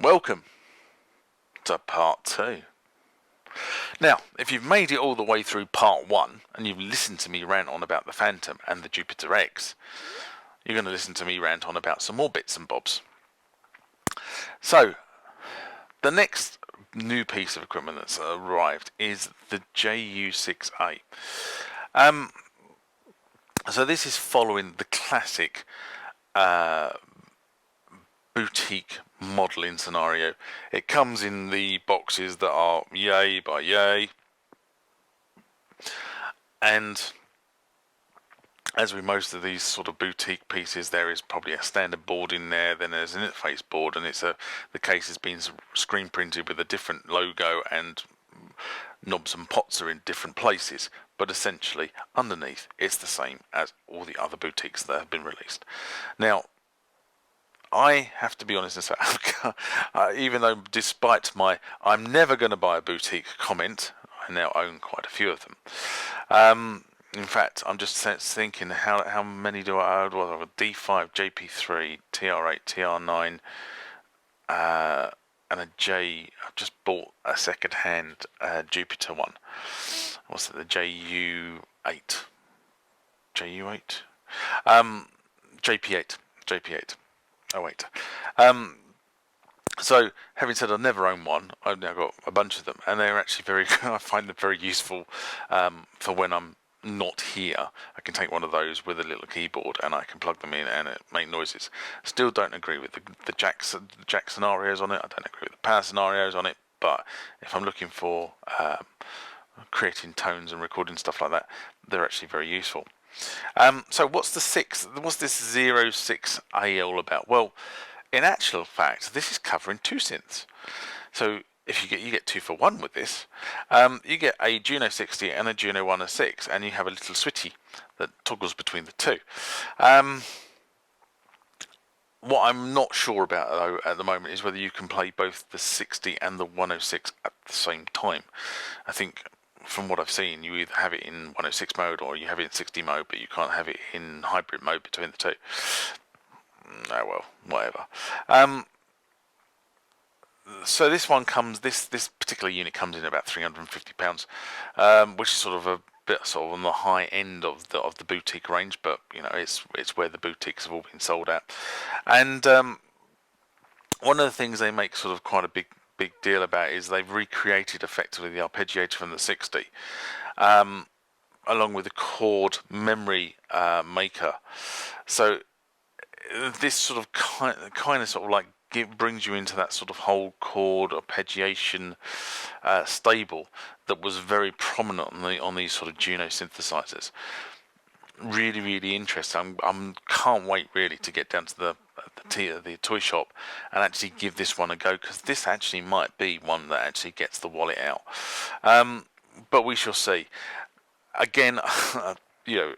Welcome to part 2. Now, if you've made it all the way through part 1 and you've listened to me rant on about the Phantom and the Jupiter X, you're going to listen to me rant on about some more bits and bobs. So, the next new piece of equipment that's arrived is the JU6A. So this is following the classic boutique modelling scenario. It comes in the boxes that are yay by yay, and as with most of these sort of boutique pieces, there is probably a standard board in there, then there's an interface board, and the case has been screen printed with a different logo, and knobs and pots are in different places, but essentially underneath it's the same as all the other boutiques that have been released. Now, I have to be honest and say, even though despite my I'm never going to buy a boutique comment, I now own quite a few of them. In fact, I'm just thinking how many do I own? Well, I've got D5, JP3, TR8, TR9, and a J. I've just bought a second-hand Jupiter one. What's it? The JU8. JU8. JP8. Oh wait. So having said I've never owned one, I've now got a bunch of them, and they're actually very. I find them very useful for when I'm not here. I can take one of those with a little keyboard, and I can plug them in, and it make noises. Still don't agree with the jack scenarios on it. I don't agree with the power scenarios on it. But if I'm looking for creating tones and recording stuff like that, they're actually very useful. So what's this 06A all about? Well, in actual fact, this is covering 2 synths. So if you get 2 for 1 with this, you get a Juno 60 and a Juno 106, and you have a little switchy that toggles between the two. What I'm not sure about though at the moment is whether you can play both the 60 and the 106 at the same time. I think from what I've seen, you either have it in 106 mode or you have it in 60 mode, but you can't have it in hybrid mode between the two. Oh well, whatever. So this one comes, this particular unit comes in about £350, which is sort of a bit sort of on the high end of the boutique range, but you know it's where the boutiques have all been sold at. And one of the things they make sort of quite a big deal about is they've recreated effectively the arpeggiator from the 60, along with the chord memory maker. So this sort of kind of sort of like brings you into that sort of whole chord arpeggiation stable that was very prominent on these sort of Juno synthesizers. Really interesting. I can't wait really to get down to the toy shop and actually give this one a go, because this actually might be one that actually gets the wallet out. But we shall see. Again, you know,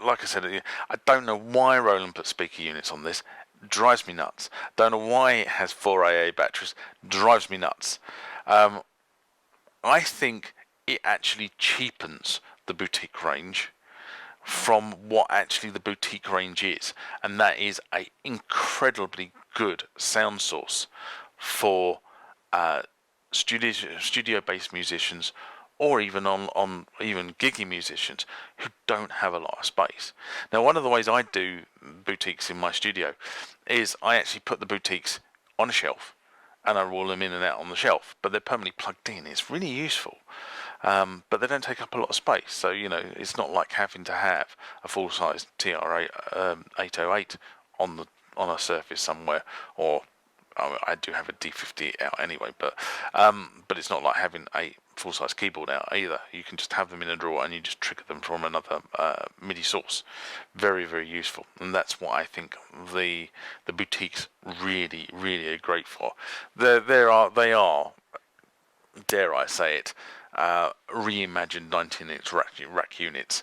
like I said, I don't know why Roland put speaker units on this. Drives me nuts. Don't know why it has 4 AA batteries. Drives me nuts. I think it actually cheapens the boutique range from what actually the boutique range is, and that is a incredibly good sound source for studio-based musicians, or even on even giggy musicians who don't have a lot of space. Now, one of the ways I do boutiques in my studio is I actually put the boutiques on a shelf and I roll them in and out on the shelf, but they're permanently plugged in. It's really useful, but they don't take up a lot of space. So you know, it's not like having to have a full-size TR-808 on a surface somewhere, or I do have a D50 out anyway, but it's not like having a full-size keyboard out either. You can just have them in a drawer and you just trigger them from another MIDI source. Very useful, and that's what I think the boutiques really are great for. They are, dare I say it, reimagined 19-inch rack units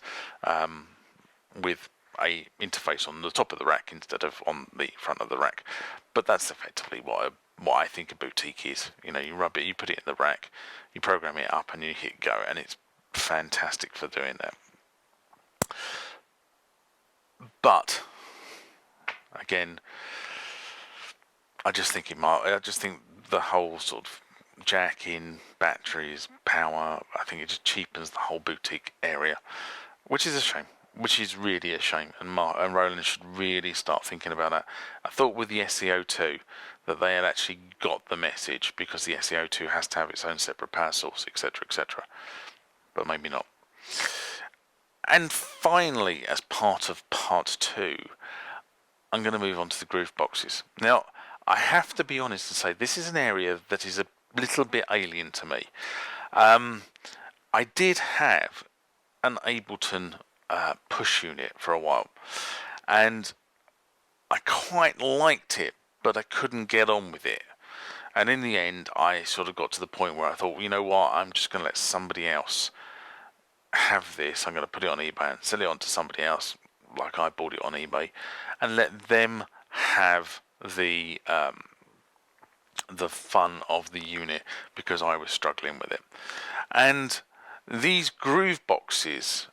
with a interface on the top of the rack instead of on the front of the rack. But that's effectively what I think a boutique is. You know, you rub it, you put it in the rack, you program it up, and you hit go, and it's fantastic for doing that. But again, I just think the whole sort of jack in, batteries, power. I think it just cheapens the whole boutique area, which is a shame. Which is really a shame, and Roland should really start thinking about that. I thought with the SEO2 that they had actually got the message, because the SEO2 has to have its own separate power source, etc., etc. But maybe not. And finally, as part of part 2, I'm going to move on to the groove boxes. Now, I have to be honest and say this is an area that is a little bit alien to me. I did have an Ableton push unit for a while, and I quite liked it, but I couldn't get on with it. And in the end, I sort of got to the point where I thought, you know what, I'm just going to let somebody else have this. I'm going to put it on eBay and sell it on to somebody else, like I bought it on eBay, and let them have the fun of the unit, because I was struggling with it. And these groove boxes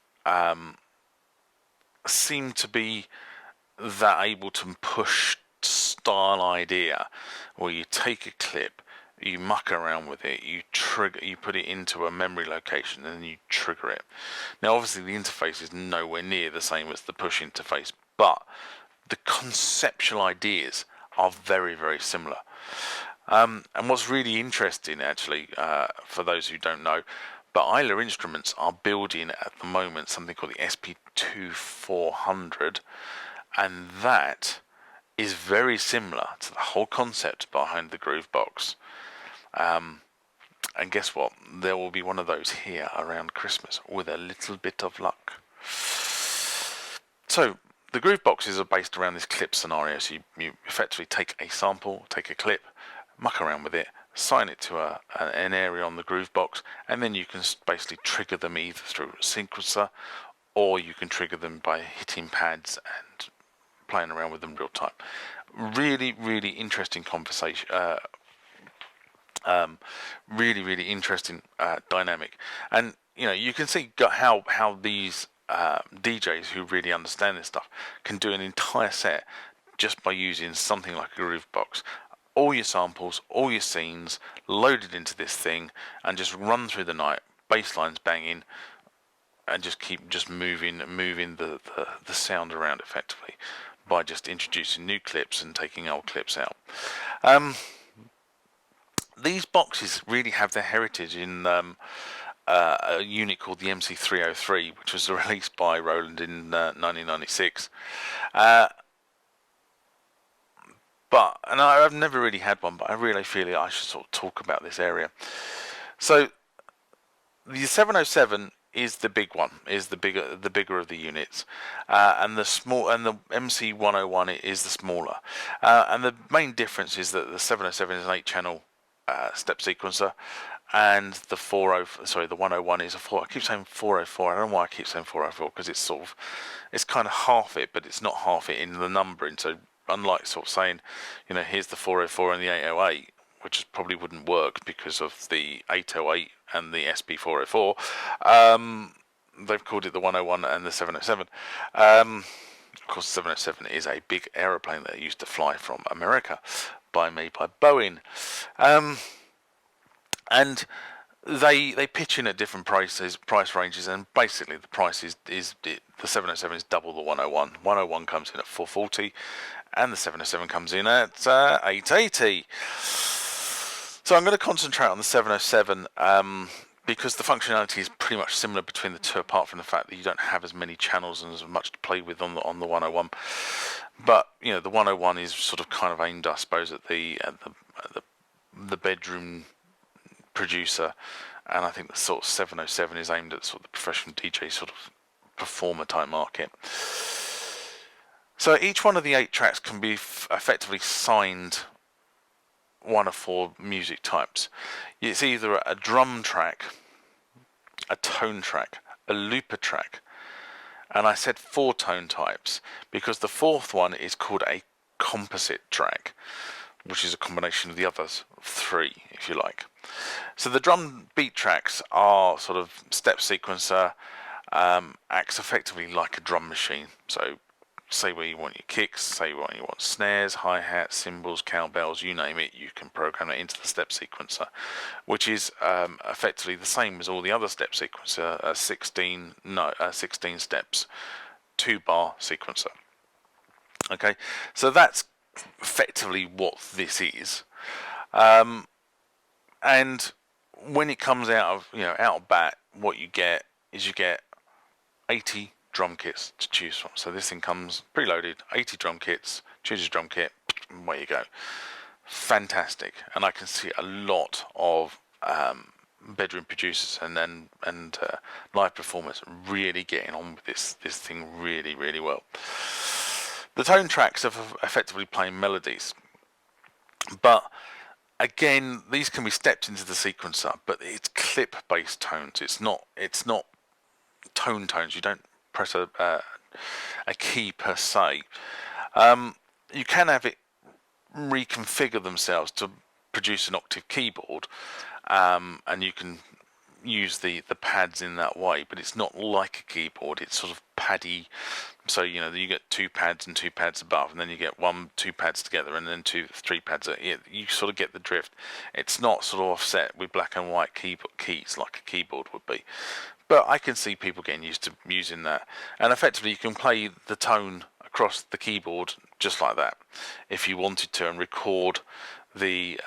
seem to be that Ableton push style idea, where you take a clip, you muck around with it, you put it into a memory location, and then you trigger it. Now, obviously, the interface is nowhere near the same as the push interface, but the conceptual ideas are very, very similar. And what's really interesting, actually, for those who don't know, but Isla Instruments are building at the moment something called the SP2400, and that is very similar to the whole concept behind the groove box. And guess what? There will be one of those here around Christmas with a little bit of luck. So the groove boxes are based around this clip scenario. So you effectively take a sample, take a clip, muck around with it, assign it to an area on the groove box, and then you can basically trigger them either through a sequencer, or you can trigger them by hitting pads and playing around with them real time. Really, really interesting conversation. Really interesting dynamic, and you can see how these DJs who really understand this stuff can do an entire set just by using something like a groove box. All your samples, all your scenes loaded into this thing, and just run through the night, bass lines banging, and just keep moving the sound around effectively by just introducing new clips and taking old clips out. These boxes really have their heritage in a unit called the MC303, which was released by Roland in 1996. And I've never really had one, but I really feel I should sort of talk about this area. So the 707 is the big one, is the bigger of the units, and the MC101 is the smaller. And the main difference is that the 707 is an 8-channel step sequencer, and the 101 is a 4. I keep saying 404. I don't know why I keep saying 404, because it's kind of half it, but it's not half it in the numbering. So unlike sort of saying, here's the 404 and the 808, which probably wouldn't work because of the 808 and the SP404, they've called it the 101 and the 707. Of course, the 707 is a big aeroplane that used to fly from America, by Boeing. And they pitch in at different price ranges, and basically the price is the 707 is double the 101. 101 comes in at 440, and the 707 comes in at 880. So I'm going to concentrate on the 707 because the functionality is pretty much similar between the two, apart from the fact that you don't have as many channels and as much to play with on the 101. But the 101 is sort of kind of aimed, I suppose, at the bedroom producer, and I think the sort of 707 is aimed at sort of the professional DJ sort of performer type market. So each one of the 8 tracks can be effectively signed one of 4 music types. It's either a drum track, a tone track, a looper track, and I said 4 tone types because the 4th one is called a composite track, which is a combination of the others 3, if you like. So the drum beat tracks are sort of step sequencer, acts effectively like a drum machine. So say where you want your kicks, say where you want snares, hi-hats, cymbals, cowbells, you name it, you can program it into the step sequencer, which is effectively the same as all the other step sequencer, 16 steps, 2-bar sequencer. Okay, so that's effectively what this is. And when it comes out of bat, what you get is 80 drum kits to choose from. So this thing comes preloaded, 80 drum kits, choose your drum kit, away you go. Fantastic. And I can see a lot of bedroom producers and live performers really getting on with this thing really, really well. The tone tracks are effectively playing melodies, but again, these can be stepped into the sequencer, but it's clip-based tones. It's not tone tones. You don't press a key per se. You can have it reconfigure themselves to produce an octave keyboard, and you can use the pads in that way, but it's not like a keyboard. It's sort of paddy, so you get 2 pads and 2 pads above, and then you get 2 pads together, and then 2, 3 pads. You sort of get the drift. It's not sort of offset with black and white keys like a keyboard would be, but I can see people getting used to using that, and effectively you can play the tone across the keyboard just like that if you wanted to, and record the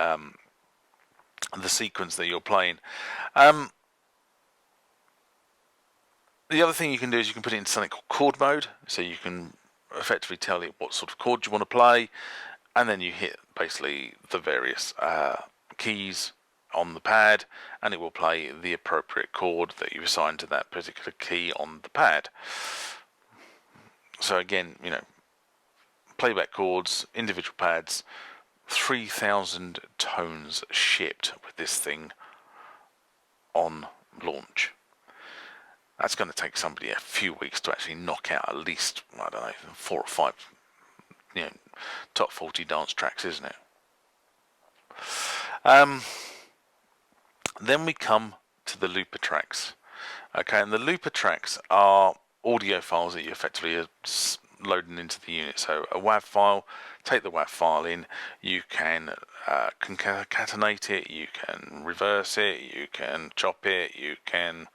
sequence that you're playing. The other thing you can do is you can put it into something called chord mode, so you can effectively tell it what sort of chord you want to play, and then you hit basically the various keys on the pad, and it will play the appropriate chord that you assign to that particular key on the pad. So again, playback chords, individual pads, 3,000 tones shipped with this thing on launch. That's going to take somebody a few weeks to actually knock out at least, 4 or 5, top 40 dance tracks, isn't it? Then we come to the looper tracks. Okay, and the looper tracks are audio files that you effectively are loading into the unit. So a WAV file, take the WAV file in, you can concatenate it, you can reverse it, you can chop it, you can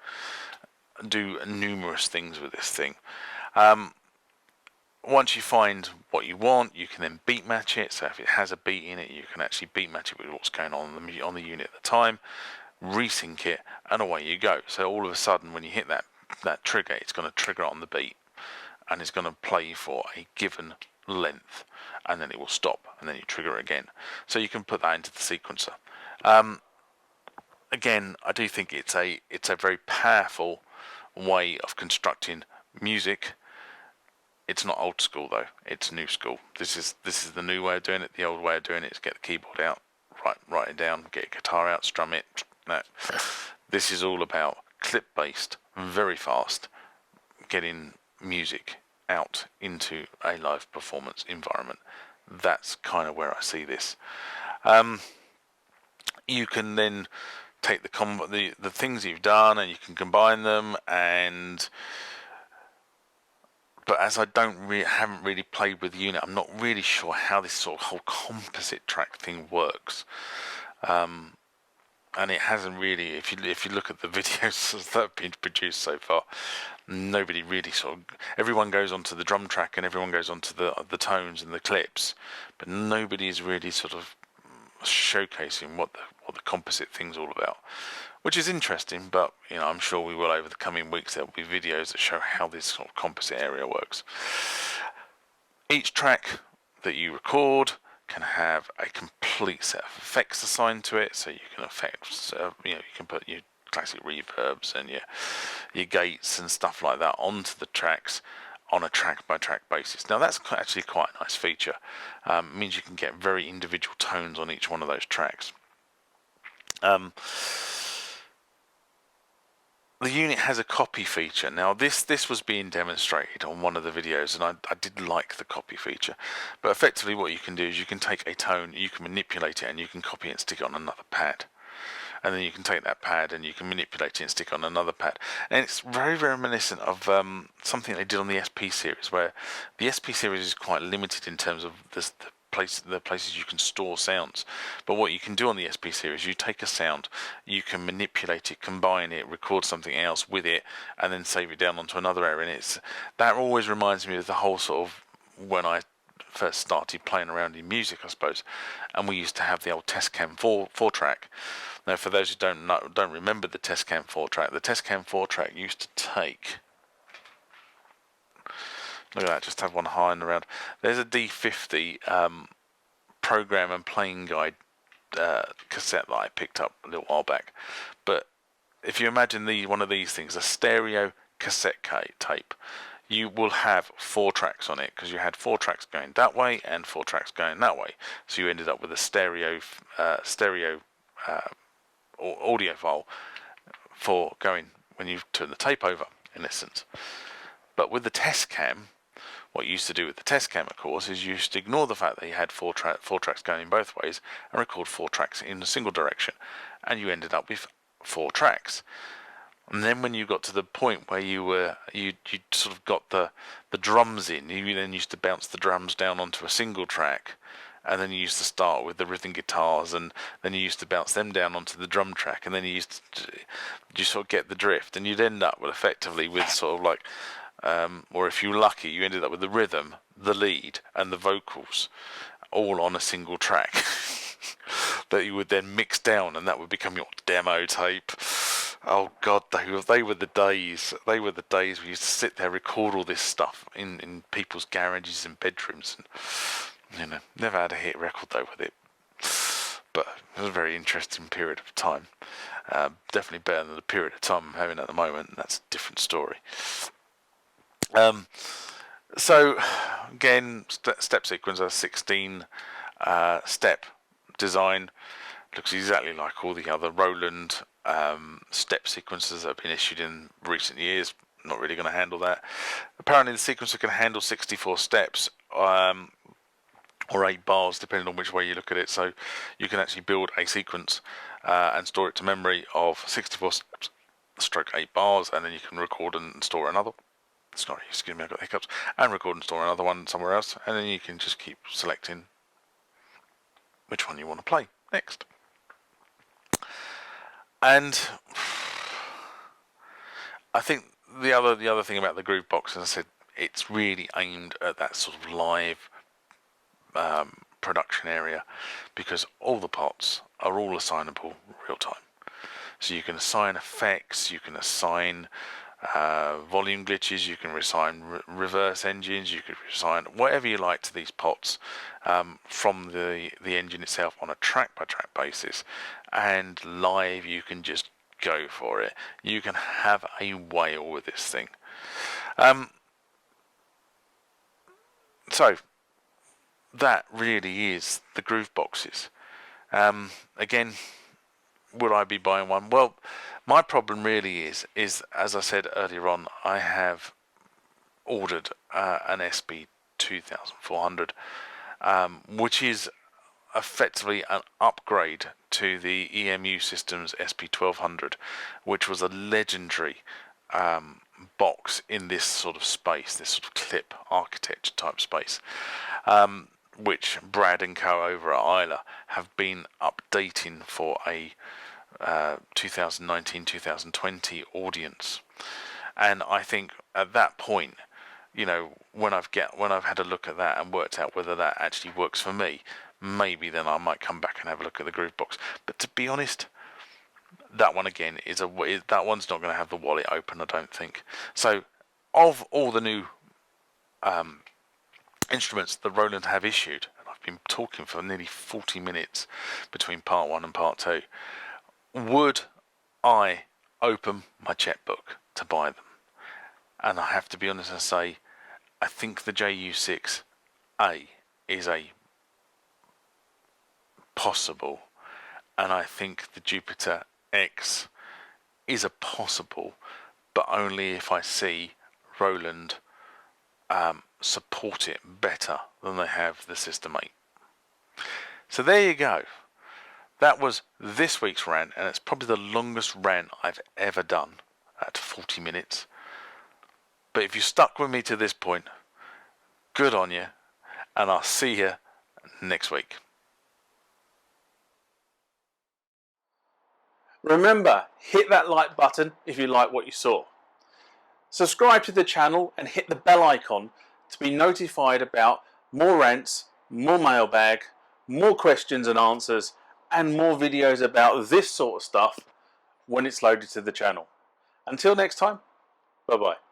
do numerous things with this thing. Once you find what you want, you can then beat match it. So if it has a beat in it, you can actually beat match it with what's going on the unit at the time, resync it, and away you go. So all of a sudden, when you hit that trigger, it's going to trigger on the beat, and it's going to play for a given length, and then it will stop, and then you trigger again. So you can put that into the sequencer. Again, I do think it's a very powerful way of constructing music. It's not old school though, it's new school. This is the new way of doing it. The old way of doing it is get the keyboard out, write it down, get a guitar out, strum it. No, this is all about clip based, very fast, getting music out into a live performance environment. That's kind of where I see this. You can then take the things you've done and you can combine them, but as I haven't really played with the unit, I'm not really sure how this sort of whole composite track thing works. And it hasn't really, if you look at the videos that have been produced so far, nobody really everyone goes onto the drum track and everyone goes onto the tones and the clips, but nobody's really sort of showcasing what the composite thing's all about, which is interesting. But I'm sure we will, over the coming weeks, there'll be videos that show how this sort of composite area works. Each track that you record can have a complete set of effects assigned to it, so you can you can put your classic reverbs and your gates and stuff like that onto the tracks on a track by track basis. Now that's actually quite a nice feature. It means you can get very individual tones on each one of those tracks. The unit has a copy feature. Now this was being demonstrated on one of the videos, and I did like the copy feature. But effectively what you can do is you can take a tone, you can manipulate it, and you can copy it and stick it on another pad. and then you can take that pad and you can manipulate it and stick it on another pad. And it's very, very reminiscent of something they did on the SP series, where the SP series is quite limited in terms of the places you can store sounds. But what you can do on the SP series, you take a sound, you can manipulate it, combine it, record something else with it, and then save it down onto another area. And that always reminds me of the whole sort of when I first started playing around in music, I suppose, and we used to have the old Testcam 4 track. Now, for those who don't remember the Testcam 4 track, the Testcam 4 track used to take. Look at that, just have one high and around. There's a D50 program and playing guide cassette that I picked up a little while back. But if you imagine one of these things, a stereo cassette tape, you will have 4 tracks on it, because you had 4 tracks going that way and 4 tracks going that way. So you ended up with a stereo audio file for going when you turn the tape over, in essence. But with the Testcam, what you used to do with the Testcam, of course, is you used to ignore the fact that you had 4 tracks going in both ways and record 4 tracks in a single direction, and you ended up with 4 tracks. And then when you got to the point where you sort of got the drums in, you then used to bounce the drums down onto a single track, and then you used to start with the rhythm guitars, and then you used to bounce them down onto the drum track, and then you sort of get the drift, and you'd end up effectively with sort of like, or if you were lucky, you ended up with the rhythm, the lead, and the vocals all on a single track that you would then mix down, and that would become your demo tape. Oh God, they were the days. They were the days we used to sit there, record all this stuff in people's garages and bedrooms, and never had a hit record though with it. But it was a very interesting period of time. Definitely better than the period of time I'm having at the moment, and that's a different story. So again, step sequence, a 16 step design. Looks exactly like all the other Roland step sequences that have been issued in recent years. Not really going to handle that. Apparently the sequencer can handle 64 steps or 8 bars, depending on which way you look at it. So you can actually build a sequence and store it to memory of 64 steps stroke 8 bars, and then you can record and store another. Sorry, excuse me, I got hiccups. And record and store another one somewhere else, and then you can just keep selecting which one you want to play next. And I think the other thing about the Groove Box, as I said, it's really aimed at that sort of live production area, because all the pots are all assignable real time. So you can assign effects, you can assign volume glitches, you can assign reverse engines, you can assign whatever you like to these pots from the engine itself on a track by track basis, and live you can just go for it. You can have a whale with this thing. So that really is the Groove Boxes. Again, would I be buying one? Well, my problem really is as I said earlier on, I have ordered an SB 2400, which is effectively an upgrade to the EMU Systems SP 1200, which was a legendary box in this sort of space, this sort of clip architecture type space, which Brad and Co over at Isla have been updating for a 2019-2020 audience. And I think at that point, when I've had a look at that and worked out whether that actually works for me, maybe then I might come back and have a look at the Groove Box. But to be honest, that one again that one's not going to have the wallet open, I don't think. So of all the new instruments that Roland have issued, and I've been talking for nearly 40 minutes between part 1 and part 2, would I open my checkbook to buy them? And I have to be honest and say, I think the JU6A is a possible, and I think the Jupiter X is a possible, but only if I see Roland support it better than they have the System 8. So there you go. That was this week's rant, and it's probably the longest rant I've ever done at 40 minutes. But if you stuck with me to this point, good on you, and I'll see you next week. Remember, hit that like button if you like what you saw. Subscribe to the channel and hit the bell icon to be notified about more rants, more mailbag, more questions and answers, and more videos about this sort of stuff when it's loaded to the channel. Until next time, bye bye.